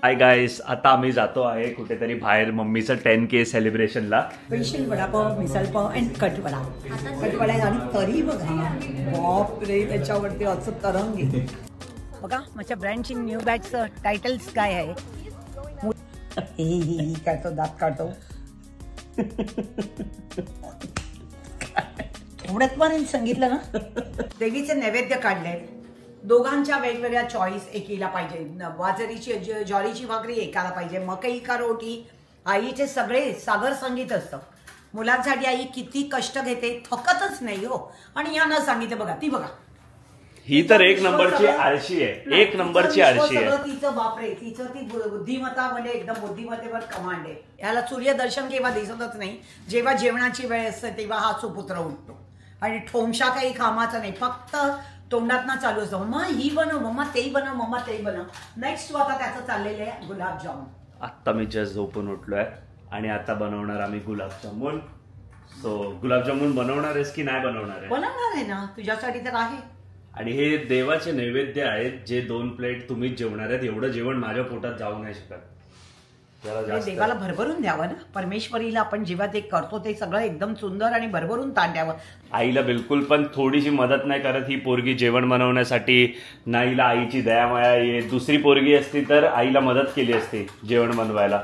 Hi guys, आता आम्ही जातो आहे कुठेतरी बाहेर मम्मीचं 10K सेलिब्रेशनला. स्पेशल वडापाव, मिसळपाव आणि कटवडा. कटवडा आणि तरी बघा, बाप रे, त्याच्यावरती असं तरंग आहे बघा. माझ्या ब्रँडची न्यू बॅचचं टायटल्स काय आहे? काढतो, दात काढतो. थोड्यात पण सांगितलं ना, देवीचे नैवेद्य काढले. दोघांच्या वेगवेगळ्या चॉईस एकीला पाहिजे. बाजरीची ज्वारीची भाकरी एकाला पाहिजे, मकई का रोटी. आईचे सगळे सागर संगीत असतं. मुलांसाठी आई किती कष्ट घेते, थकतच नाही हो. आणि या न सांगितलं बघा, ती बघा, ही तर एक नंबरची आळशी आहे, एक नंबरची आळशी आहे. तिचं बापरे, तिचं ती बुद्धिमत्ता म्हणजे एकदम बुद्धिमत्तेवर कमांड आहे. याला सूर्यदर्शन केव्हा दिसतच नाही. जेव्हा जेवणाची वेळ असते तेव्हा हा सुपुत्र उठतो आणि ठोंशा काही कामाचा नाही, फक्त तोंडातना चालू असतं. मम्मा ही बनव, मम्मा ते बनव, मम्मा ते बनव. नेक्स्ट आता त्याचं चाललेलं आहे गुलाबजामुन. आत्ता मी जस्ट झोपून उठलोय आणि आता बनवणार आम्ही गुलाबजामुन. सो गुलाबजामुन बनवणार आहेस की नाही बनवणार आहे? बनवणार आहे ना, तुझ्यासाठी तर आहे. आणि हे देवाचे नैवेद्य आहेत, जे 2 प्लेट तुम्हीच जेवणार आहेत. एवढं जेवण माझ्या पोटात जाऊ नाही शकत. देवाला भरभरून द्यावं ना, परमेश्वरीला आपण जेव्हा ते करतो ते सगळं एकदम सुंदर आणि भरभरून ताट द्यावं. आईला बिलकुल पण थोडीशी मदत नाही करत ही पोरगी जेवण बनवण्यासाठी. नाहीला आईची दयामाया ये. दुसरी पोरगी असती तर आईला मदत केली असती जेवण बनवायला.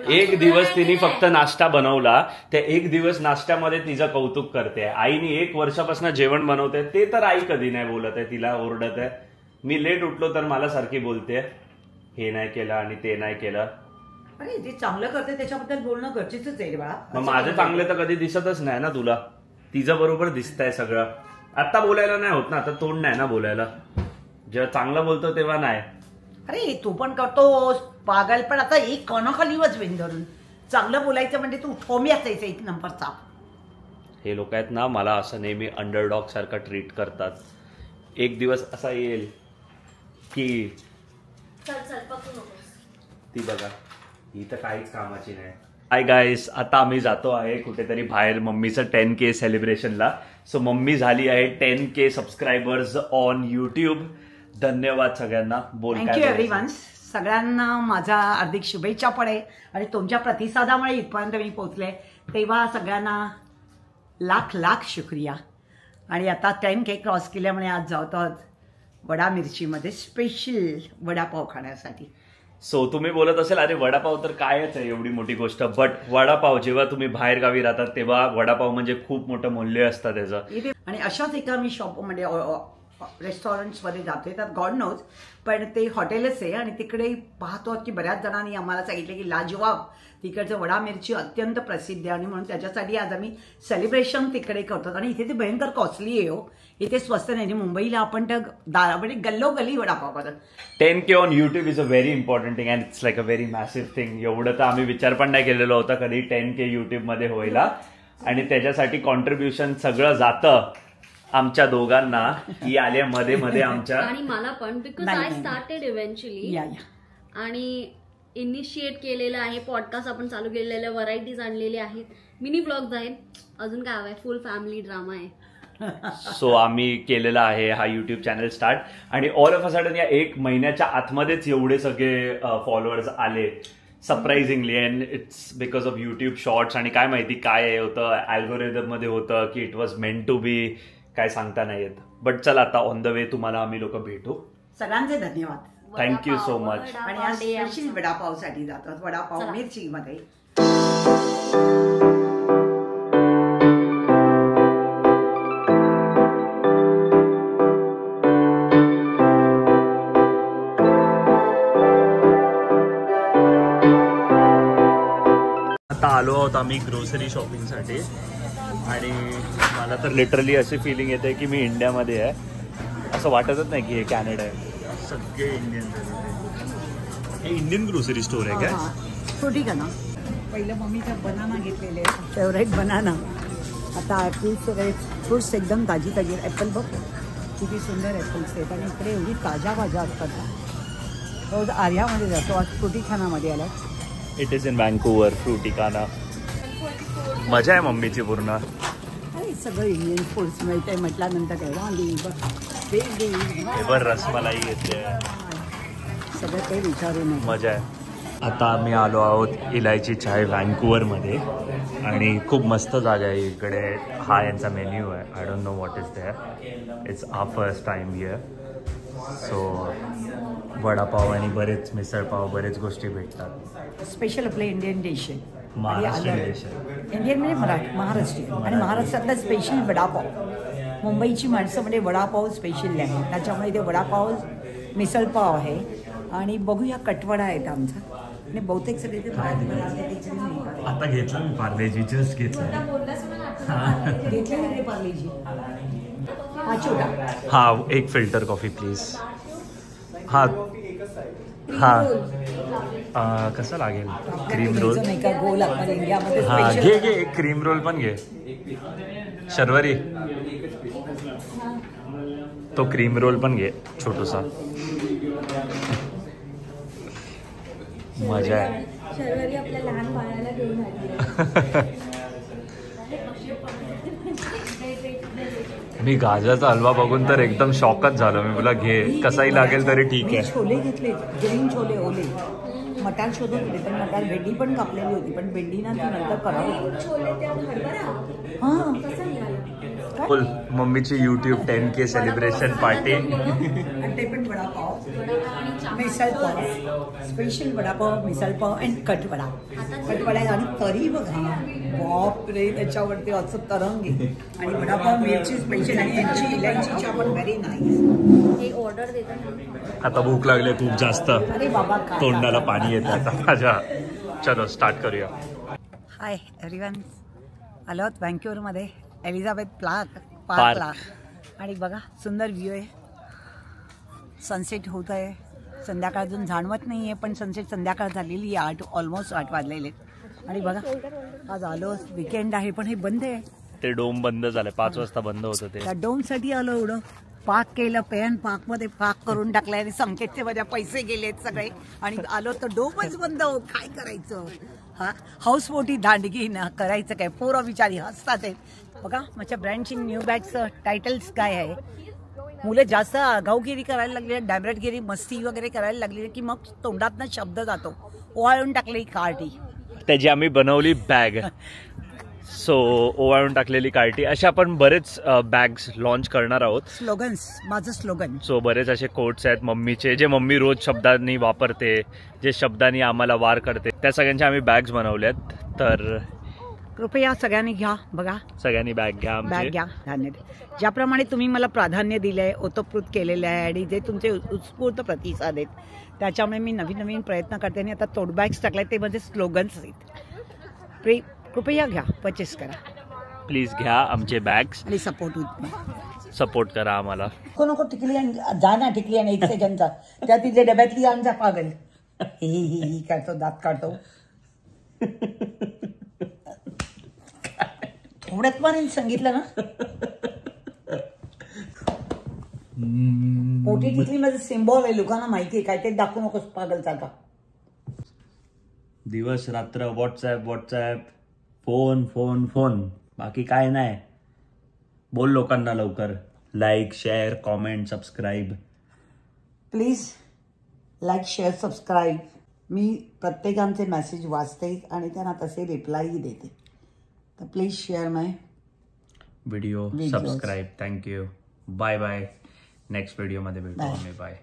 एक दिवस तिने फक्त नाश्ता बनवला, त्या एक दिवस नाश्त्यामध्ये तिचं कौतुक करते. आईने 1 वर्षापासून जेवण बनवते, ते तर आई कधी नाही बोलत आहे, तिला ओरडत आहे. मी लेट उठलो तर मला सारखी बोलते, हे नाही केलं आणि ते नाही केलं. अरे जे चांगलं करते त्याच्याबद्दल बोलणं गरजेचंच आहे बाळा. मग माझं चांगलं तर कधी दिसतच नाही ना तुला. तिचं बरोबर दिसतंय सगळं. आता बोलायला नाही होत ना, आता तोंड नाही ना बोलायला. जेव्हा चांगलं बोलतो तेव्हा नाही. अरे तू पण करतोस पागल, पण आता एक कणाखाली वजवेन धरून. चांगलं बोलायचं म्हणजे तू ठोम्याच यायचं एक नंबरचा. हे लोक आहेत ना, मला असं नेहमी अंडरडॉग सारखा ट्रीट करतात. एक दिवस असा येईल की ती बघा, ही तर काहीच कामाची नाही. हाय गाईस, आता आम्ही जातो आहे कुठेतरी बाहेर मम्मीचं 10K सेलिब्रेशनला. सो मम्मी झाली आहे 10K सबस्क्रायबर्स ऑन यूट्यूब. धन्यवाद सगळ्यांना. Thank you everyone. सगळ्यांना माझा हार्दिक शुभेच्छा पण आहे आणि तुमच्या प्रतिसादामुळे इथपर्यंत मी पोहोचले, तेव्हा सगळ्यांना लाख लाख शुक्रिया. आणि आता 10K क्रॉस केल्यामुळे आज जातो वडा मिरचीमध्ये स्पेशल वडापाव खाण्यासाठी. सो तुम्ही बोलत असेल अरे वडापाव तर कायच आहे एवढी मोठी गोष्ट, बट वडापाव जेव्हा तुम्ही बाहेर गावी राहतात तेव्हा वडापाव म्हणजे खूप मोठं मूल्य असतं त्याचं. आणि अशाच एका मी शॉप म्हणजे रेस्टॉरंट्समध्ये जातोय, त्यात गॉड नोज, पण ते हॉटेलच आहे. आणि तिकडे पाहतो की बऱ्याच जणांनी आम्हाला सांगितलं की लाजवाब तिकडचं वडा मिरची अत्यंत प्रसिद्ध आहे आणि म्हणून त्याच्यासाठी आज आम्ही सेलिब्रेशन तिकडे करतो. आणि इथे ते भयंकर कॉस्टली आहे हो, इथे स्वस्त नाही. मुंबईला आपण तर म्हणजे गल्लोगल्ली वडापाव करतात. 10K on YouTube is a very important thing and it's like a very massive thing. एवढं तर आम्ही विचार पण नाही केलेलं होतं कधी 10K युट्यूबमध्ये व्हायला. आणि त्याच्यासाठी कॉन्ट्रीब्युशन सगळं जातं आमच्या दोघांना. ही आल्या मध्ये मध्ये आमच्या आणि मला पण, बिकॉज आय स्टार्टेड इव्हेंच्युअली आणि इनिशिएट केलेलं आहे. पॉडकास्ट आपण चालू केलेल्या, व्हरायटीज आणलेल्या आहेत, मिनी ब्लॉग्स आहेत, अजून काय हवंय, फुल फॅमिली ड्रामा आहे. सो आम्ही केलेला आहे हा युट्यूब चॅनल स्टार्ट. आणि ऑल ऑफ अ सडन या 1 महिन्याच्या आतमध्येच एवढे सगळे फॉलोअर्स आले surprisingly. And it's because of YouTube shorts. आणि काय माहिती काय होतं अल्गोरिदम मध्ये होतं की it was meant to be, काय सांगता नाही येत. बट चला आता ऑन द वे तुम्हाला आम्ही लोक भेटू. सगळ्यांचे धन्यवाद, थँक्यू सो मच. आणि आज स्पेशल वडापावसाठी जातात, वडापाव मिरची मध्ये. आता आलो आहोत आम्ही ग्रोसरी शॉपिंगसाठी आणि मला तर लिटरली अशी फिलिंग येते की मी इंडियामध्ये आहे. असं वाटतच नाही की हे कॅनडा आहे. सगळे इंडियन. हे इंडियन ग्रोसरी स्टोर आहे काय? छोटी का ना. पहिलं मम्मीचा बनाना घेतलेले, फेवरेट बनाना. आता ॲपल्स वगैरे फ्रुट्स एकदम ताजी ताजी. ॲपल बघ किती सुंदर ॲपल्स आहेत आणि इकडे एवढी ताज्या भाज्या असतात ना. रोज आर्यामध्ये जातो, आज फ्रुटिखानामध्ये आला. It is in Vancouver Fruiticana. मजा आहे मम्मीची पूर्ण. सगळं इंडियन फूड्स मिळतंय म्हटल्यानंतर तेवढा हे बघ रसमलाई येते, सगळं ते विचारून मजा आहे. आता आम्ही आलो आहोत इलायची चाय व्हँकुव्हरमध्ये आणि खूप मस्त जागा आहे इकडे. हा यांचा मेन्यू आहे. I don't know what is there. It's our first time here. So vada pav आणि बरेच मिसळपाव बरेच गोष्टी भेटतात. स्पेशल आपले इंडियन डिश आहे, महाराष्ट्रीयन डिश आहे. इंडियन म्हणजे महाराष्ट्रीयन. आणि महाराष्ट्रातला स्पेशल वडापाव. मुंबईची माणसं म्हणजे वडापाव स्पेशल आहे, त्याच्यामुळे ते वडापाव मिसळपाव आहे. आणि बघूया कटवडा आहे आमचा. आणि बहुतेक सगळे ते आता घेतलं मी पार्लेजी, जस्ट घेतलं. घेतलं पार्लेजी. हा छोटा. हा एक फिल्टर कॉफी प्लीज. हा हा कसं लागेल क्रीम रोल? नाही का गोल आपण इंडियामध्ये हा घे घे एक क्रीम रोल पण घे. शर्वरी तो क्रीम रोल पण घे छोटूसा. मजा आहे. शर्वरी आपल्या लहान बाळाला घेऊन आली. मी गाजराचा हलवा बघून तर एकदम शॉकच झालो. मी बोला घे कसाही लागेल तरी ठीक आहे. छोले घेतले, ग्रीन छोले ओले. मटार शोधत होते पण मटार भेंडी पण कापलेली होती, पण भेंडी ना ती नंतर करावं. हां फुल मम्मीची YouTube 10K सेलिब्रेशन पार्टी. आणि ते पण वडापाव, मिसळपाव, स्पेशल वडापाव, मिसळपाव आणि कटवडा. कटवडा आणि तरी बघा, बाप रे, त्याच्यावरती असं तरंगी. आणि वडापाव मिरची स्पेशल आणि यांची इलायचीची आपण व्हेरी नाईस. हे ऑर्डर देतात. आता भूक लागली खूप जास्त. अरे बाबा, तोंडाला पाणी येतं आता माझ्या. चलो स्टार्ट करूया. हाय एव्हरीवन, आलो आहोत व्हँक्युव्हरमध्ये एलिझाबेथ पार्कला. आणि बघा सुंदर व्ह्यू आहे. सनसेट होत आहे. संध्याकाळ अजून जाणवत नाही आहे, पण सनसेट संध्याकाळ झालेली आहे. ऑलमोस्ट 8 वाजलेले. आणि बघा आज आलो, विकेंड आहे पण हे बंद आहे. ते डोम बंद झालं, 5 वाजता बंद होतं ते. त्या डोमसाठी आलो. एवढं पार्क केलं, पेन पार्कमध्ये पार्क करून टाकलंय आणि संकेतचे माझ्या पैसे गेलेत सगळे. आणि आलो तर डोमच बंद. काय करायचं? हा हाऊस मोठी दांडगी ना करायचं काय? पोरं विचारी हसतात आहेत. बघा माझ्या ब्रँडची न्यू बॅगचं टायटल्स काय आहे. मुलं जास्त आगाऊगिरी करायला लागली, डॅमरेटगिरी मस्ती वगैरे करायला लागली की मग तोंडातनं शब्द जातो. ओवाळून टाकली कार्टी, त्याची आम्ही बनवली बॅग. सो ओवाळून टाकलेली कार्टी. अशा आपण बरेच बॅग्स लॉन्च करणार आहोत. स्लोगन्स, माझं स्लोगन. सो बरेच असे कोट्स आहेत मम्मीचे, जे मम्मी रोज शब्दांनी वापरते, जे शब्दांनी आम्हाला वार करते, त्या सगळ्यांच्या आम्ही बॅग्स बनवल्यात. तर कृपया सगळ्यांनी घ्या. बघा सगळ्यांनी बॅग घ्या. बॅग घ्या. धन्यवाद. ज्याप्रमाणे तुम्ही मला प्राधान्य दिलं आहे, ओतप्रोत केलेलं आहे आणि जे तुमचे उत्स्फूर्त प्रतिसाद आहेत, त्याच्यामुळे मी नवीन नवीन प्रयत्न करते. आणि आता टोट बॅग्स टाकले ते म्हणजे स्लोगन्स आहेत. कृपया घ्या, परचेस करा प्लीज. घ्या आमचे बॅग्स आणि सपोर्ट करा आम्हाला. नको टिकली जा ना, टिकली आणि 1 सेकंडचा त्या तिथे डब्यातली आणजा पागल. ही काढतो, दात काढतो. थोड्यात पण सांगितलं ना. मोठी टिकली माझं सिम्बॉल आहे, लोकांना माहिती आहे. काय ते दाखवू नकोस पागलचा का. दिवस रात्र व्हॉट्सॲप फोन बाकी काय नाही. बोल लोकांना लवकर. Like, share, comment, subscribe. Please like, share, subscribe. मी प्रत्येकांचे मेसेज वाचते आणि त्यांना तसे रिप्लायही देते. तर please share my video, subscribe. Thank you. Bye bye. Next व्हिडिओमध्ये भेटू आम्ही. बाय.